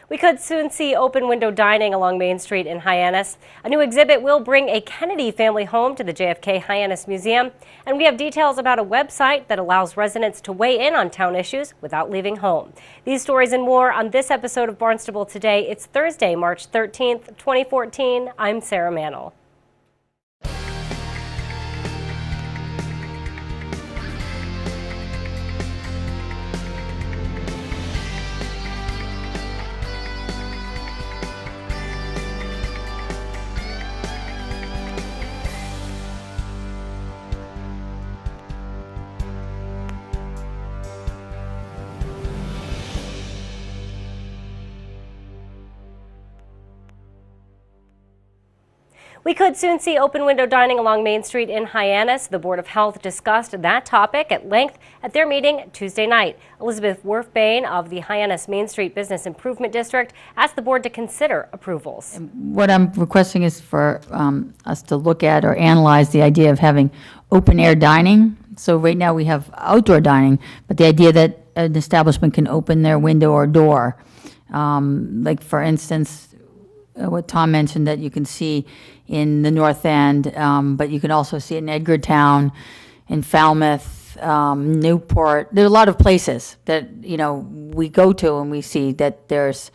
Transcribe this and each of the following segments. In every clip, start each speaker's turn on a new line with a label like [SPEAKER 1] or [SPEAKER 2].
[SPEAKER 1] We could soon see open window dining along Main Street in Hyannis. A new exhibit will bring a Kennedy family home to the JFK Hyannis Museum. And we have details about a website that allows residents to weigh in on town issues without leaving home. These stories and more on this episode of Barnstable Today. It's Thursday, March 13th, 2014. I'm Sarah Mantle. We could soon see open window dining along Main Street in Hyannis. The Board of Health discussed that topic at length at their meeting Tuesday night. Elizabeth Werfbane of the Hyannis Main Street Business Improvement District asked the board to consider approvals.
[SPEAKER 2] What I'm requesting is for us to look at or analyze the idea of having open air dining. So right now we have outdoor dining, but the idea that an establishment can open their window or door, like for instance, what Tom mentioned that you can see in the North End, but you can also see it in Edgartown, in Falmouth, Newport. There are a lot of places that, you know, we go to and we see that there's,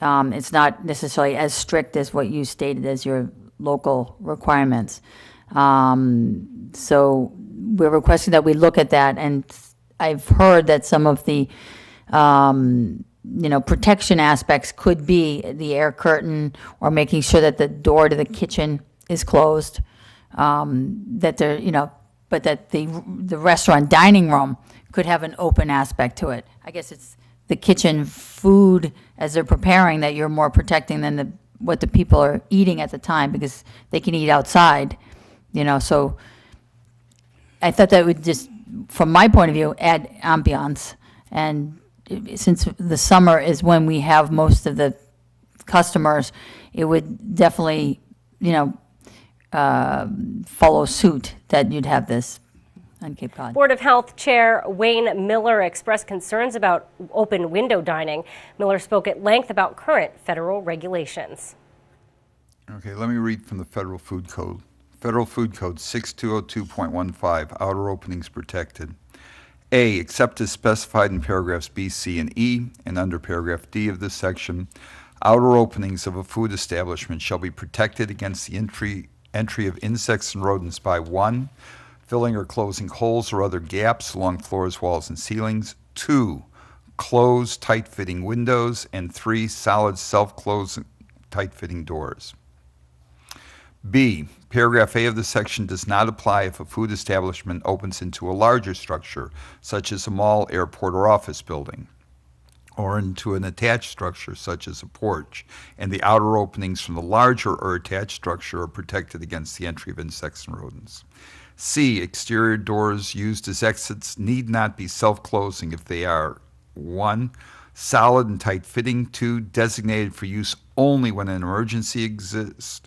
[SPEAKER 2] it's not necessarily as strict as what you stated as your local requirements. So we're requesting that we look at that, and I've heard that some of the protection aspects could be the air curtain or making sure that the door to the kitchen is closed, that there, but that the restaurant dining room could have an open aspect to it. I guess it's the kitchen food as they're preparing that you're more protecting than what the people are eating at the time, because they can eat outside, so I thought that would just, from my point of view, add ambiance. And since the summer is when we have most of the customers, it would definitely, follow suit that you'd have this on Cape Cod.
[SPEAKER 1] Board of Health Chair Wayne Miller expressed concerns about open window dining. Miller spoke at length about current federal regulations.
[SPEAKER 3] Okay, let me read from the Federal Food Code. Federal Food Code 6202.15, outer openings protected. A, except as specified in paragraphs B, C, and E, and under paragraph D of this section, outer openings of a food establishment shall be protected against the entry of insects and rodents by 1, filling or closing holes or other gaps along floors, walls, and ceilings, 2, closed, tight-fitting windows, and 3, solid, self-closing, tight-fitting doors. B, paragraph A of the section does not apply if a food establishment opens into a larger structure, such as a mall, airport, or office building, or into an attached structure, such as a porch, and the outer openings from the larger or attached structure are protected against the entry of insects and rodents. C, exterior doors used as exits need not be self-closing if they are 1, solid and tight-fitting, 2, designated for use only when an emergency exists,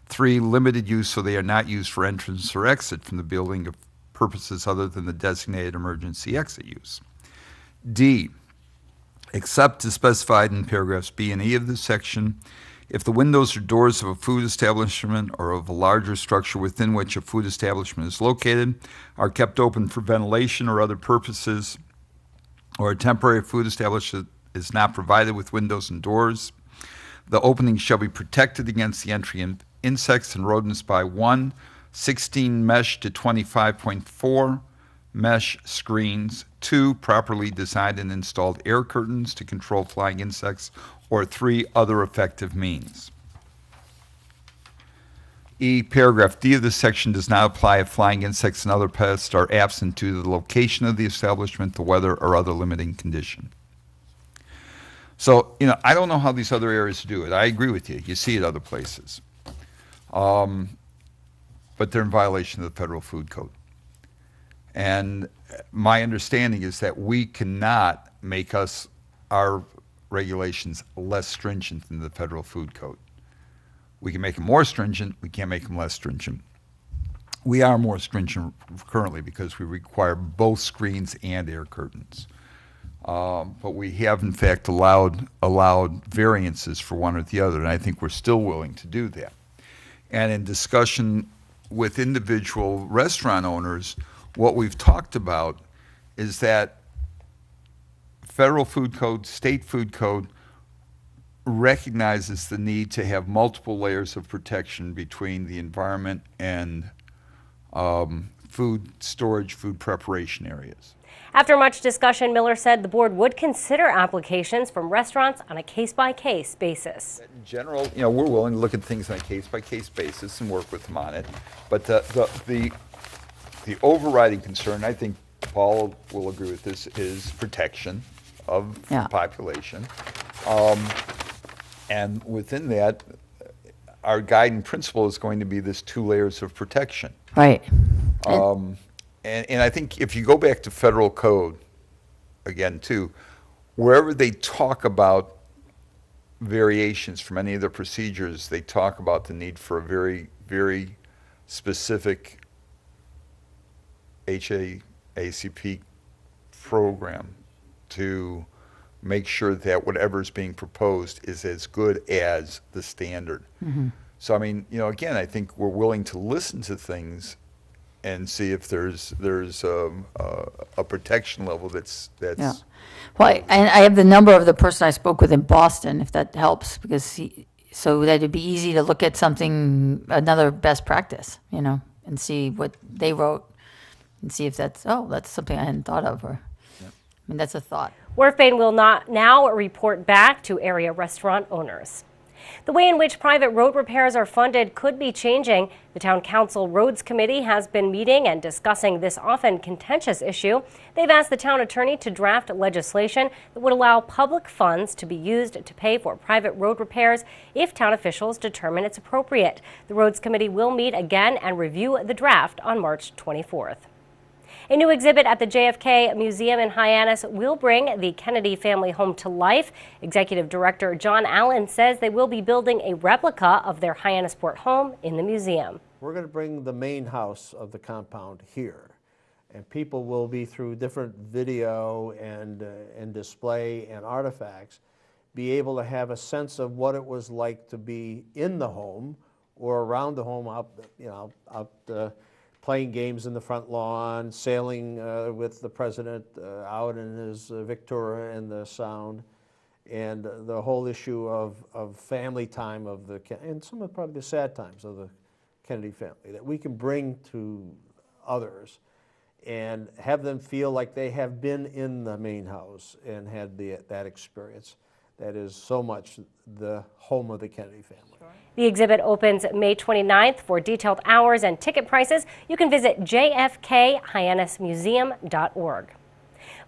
[SPEAKER 3] 3, limited use so they are not used for entrance or exit from the building of purposes other than the designated emergency exit use. D, except as specified in paragraphs B and E of this section, if the windows or doors of a food establishment or of a larger structure within which a food establishment is located are kept open for ventilation or other purposes, or a temporary food establishment is not provided with windows and doors, the opening shall be protected against the entry of insects and rodents by 1, 16 mesh to 25.4 mesh screens, 2, properly designed and installed air curtains to control flying insects, or 3, other effective means. E, paragraph D of this section does not apply if flying insects and other pests are absent due to the location of the establishment, the weather, or other limiting condition. So, I don't know how these other areas do it. I agree with you. You see it other places. But they're in violation of the Federal Food Code. And my understanding is that we cannot make our regulations less stringent than the Federal Food Code. We can make them more stringent, we can't make them less stringent. We are more stringent currently because we require both screens and air curtains. But we have in fact allowed variances for one or the other, and I think we're still willing to do that. And in discussion with individual restaurant owners, what we've talked about is that federal food code, state food code recognizes the need to have multiple layers of protection between the environment and food storage, food preparation areas.
[SPEAKER 1] After much discussion, Miller said the board would consider applications from restaurants on a case-by-case basis.
[SPEAKER 3] In general, we're willing to look at things on a case-by-case basis and work with them on it. But the overriding concern, I think Paul will agree with this, is protection of the population. And within that, our guiding principle is going to be this 2 layers of protection.
[SPEAKER 2] Right.
[SPEAKER 3] And I think if you go back to federal code, again, too, wherever they talk about variations from any of the procedures, they talk about the need for a very, very specific HACCP program to make sure that whatever is being proposed is as good as the standard. Mm-hmm. So, I mean, again, I think we're willing to listen to things and see if there's a protection level that's.
[SPEAKER 2] Yeah. Well, and I have the number of the person I spoke with in Boston, if that helps, because so that it'd be easy to look at something, another best practice, and see what they wrote, and see if that's something I hadn't thought of, or I mean, that's a thought.
[SPEAKER 1] Werfbane will not now report back to area restaurant owners. The way in which private road repairs are funded could be changing. The Town Council Roads Committee has been meeting and discussing this often contentious issue. They've asked the town attorney to draft legislation that would allow public funds to be used to pay for private road repairs if town officials determine it's appropriate. The Roads Committee will meet again and review the draft on March 24th. A new exhibit at the JFK Museum in Hyannis will bring the Kennedy family home to life. Executive Director John Allen says they will be building a replica of their Hyannisport home in the museum.
[SPEAKER 4] We're going to bring the main house of the compound here, and people will be, through different video and display and artifacts, be able to have a sense of what it was like to be in the home or around the home, playing games in the front lawn, sailing with the president out in his Victoria and the Sound, and the whole issue of family time and some of probably the sad times of the Kennedy family that we can bring to others and have them feel like they have been in the main house and had that experience. That is so much the home of the Kennedy family.
[SPEAKER 1] The exhibit opens May 29th. For detailed hours and ticket prices, you can visit jfkhyannismuseum.org.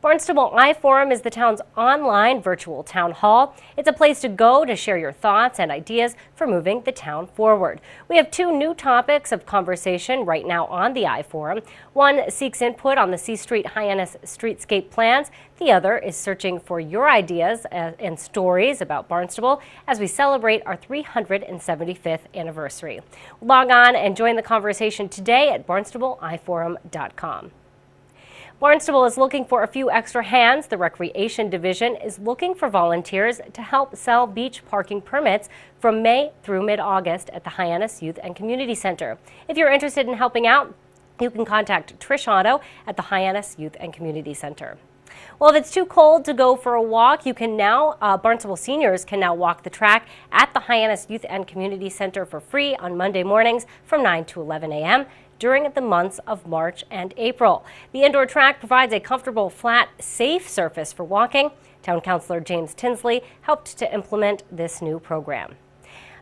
[SPEAKER 1] Barnstable iForum is the town's online virtual town hall. It's a place to go to share your thoughts and ideas for moving the town forward. We have 2 new topics of conversation right now on the iForum. One seeks input on the C Street Hyannis streetscape plans. The other is searching for your ideas and stories about Barnstable as we celebrate our 375th anniversary. Log on and join the conversation today at barnstableiforum.com. Barnstable is looking for a few extra hands. The Recreation Division is looking for volunteers to help sell beach parking permits from May through mid-August at the Hyannis Youth and Community Center. If you're interested in helping out, you can contact Trish Otto at the Hyannis Youth and Community Center. Well, if it's too cold to go for a walk, you can now, Barnstable seniors can now walk the track at the Hyannis Youth and Community Center for free on Monday mornings from 9 to 11 a.m. during the months of March and April. The indoor track provides a comfortable, flat, safe surface for walking. Town Councilor James Tinsley helped to implement this new program.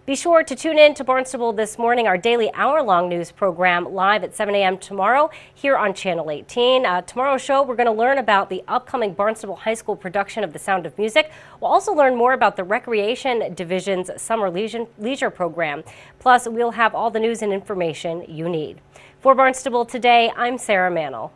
[SPEAKER 1] Be sure to tune in to Barnstable This Morning, our daily hour-long news program, live at 7 a.m. tomorrow here on Channel 18. Tomorrow's show, we're going to learn about the upcoming Barnstable High School production of The Sound of Music. We'll also learn more about the Recreation Division's Summer Leisure Program. Plus, we'll have all the news and information you need. For Barnstable Today, I'm Sarah Mannel.